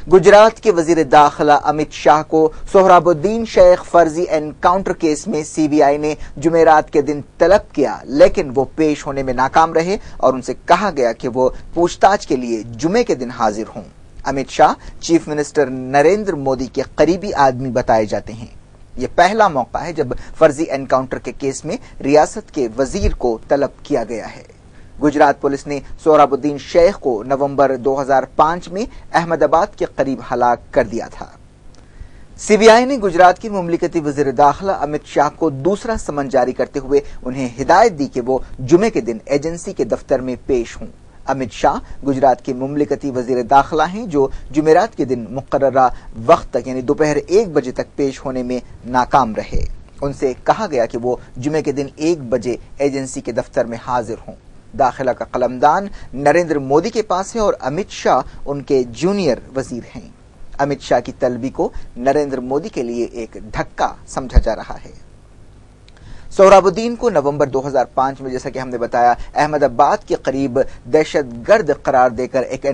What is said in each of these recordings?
गुजरात के वजीर दाखिला अमित शाह को सोहराबुद्दीन शेख फर्जी एनकाउंटर केस में सीबीआई ने जुमेरात के दिन तलब किया, लेकिन वो पेश होने में नाकाम रहे और उनसे कहा गया कि वो पूछताछ के लिए जुमे के दिन हाजिर हों। अमित शाह चीफ मिनिस्टर नरेंद्र मोदी के करीबी आदमी बताए जाते हैं। ये पहला मौका है जब फर्जी एनकाउंटर के केस में रियासत के वजीर को तलब किया गया है। गुजरात पुलिस ने सोहराबुद्दीन शेख को नवंबर 2005 में अहमदाबाद के करीब हलाक कर दिया था। सीबीआई ने गुजरात के मुमलिकती वजीर दाखिला अमित शाह को दूसरा समन जारी करते हुए उन्हें हिदायत दी कि वो जुमे के दिन एजेंसी के दफ्तर में पेश हों। अमित शाह गुजरात के मुमलिकती वजीर दाखिला हैं जो जुमेरात के दिन मुकर्ररा वक्त तक यानी दोपहर 1 बजे तक पेश होने में नाकाम रहे। उनसे कहा गया कि वो जुमे के दिन 1 बजे एजेंसी के दफ्तर में हाजिर हों। दाखिला का कलमदान नरेंद्र मोदी के पास है और अमित शाह उनके जूनियर वजीर हैं। अमित शाह की तलबी को नरेंद्र मोदी के लिए एक धक्का समझा जा रहा है। सोहराबुद्दीन को नवंबर 2005 में, जैसा कि हमने बताया, अहमदाबाद के करीब दहशतगर्द करार देकर एक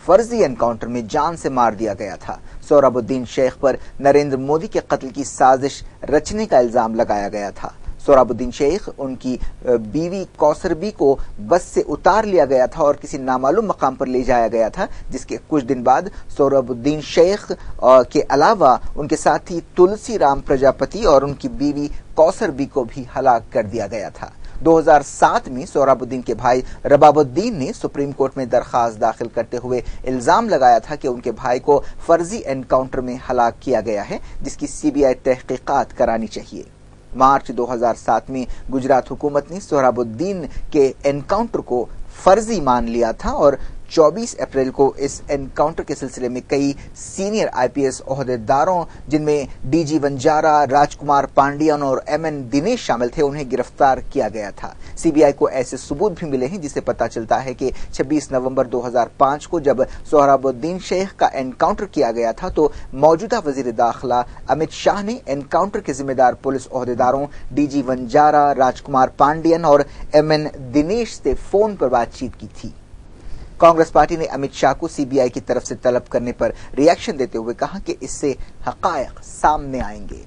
फर्जी एनकाउंटर में जान से मार दिया गया था। सोहराबुद्दीन शेख पर नरेंद्र मोदी के कत्ल की साजिश रचने का इल्जाम लगाया गया था। सोहराबुद्दीन शेख, उनकी बीवी कौसर बी को बस से उतार लिया गया था और किसी नामालूम मकाम पर ले जाया गया था, जिसके कुछ दिन बाद सोहराबुद्दीन शेख के अलावा उनके साथी तुलसी राम प्रजापति और उनकी बीवी कौसर बी को भी हलाक कर दिया गया था। 2007 में सोहराबुद्दीन के भाई रबाबुद्दीन ने सुप्रीम कोर्ट में दरखास्त दाखिल करते हुए इल्जाम लगाया था कि उनके भाई को फर्जी एनकाउंटर में हलाक किया गया है, जिसकी सीबीआई तहकीकात करानी चाहिए। मार्च 2007 में गुजरात हुकूमत ने सोहराबुद्दीन के एनकाउंटर को फर्जी मान लिया था और 24 अप्रैल को इस एनकाउंटर के सिलसिले में कई सीनियर आईपीएस ओहदेदारों, जिनमें डीजी वंजारा, राजकुमार पांडियन और एमएन दिनेश शामिल थे, उन्हें गिरफ्तार किया गया था। सीबीआई को ऐसे सबूत भी मिले हैं जिससे पता चलता है कि 26 नवंबर 2005 को जब सोहराबुद्दीन शेख का एनकाउंटर किया गया था तो मौजूदा वजीर दाखिला अमित शाह ने एनकाउंटर के जिम्मेदार पुलिस ओहदेदारों डीजी वंजारा, राजकुमार पांडियन और एमएन दिनेश से फोन पर बातचीत की थी। कांग्रेस पार्टी ने अमित शाह को सीबीआई की तरफ से तलब करने पर रिएक्शन देते हुए कहा कि इससे हकायक सामने आएंगे।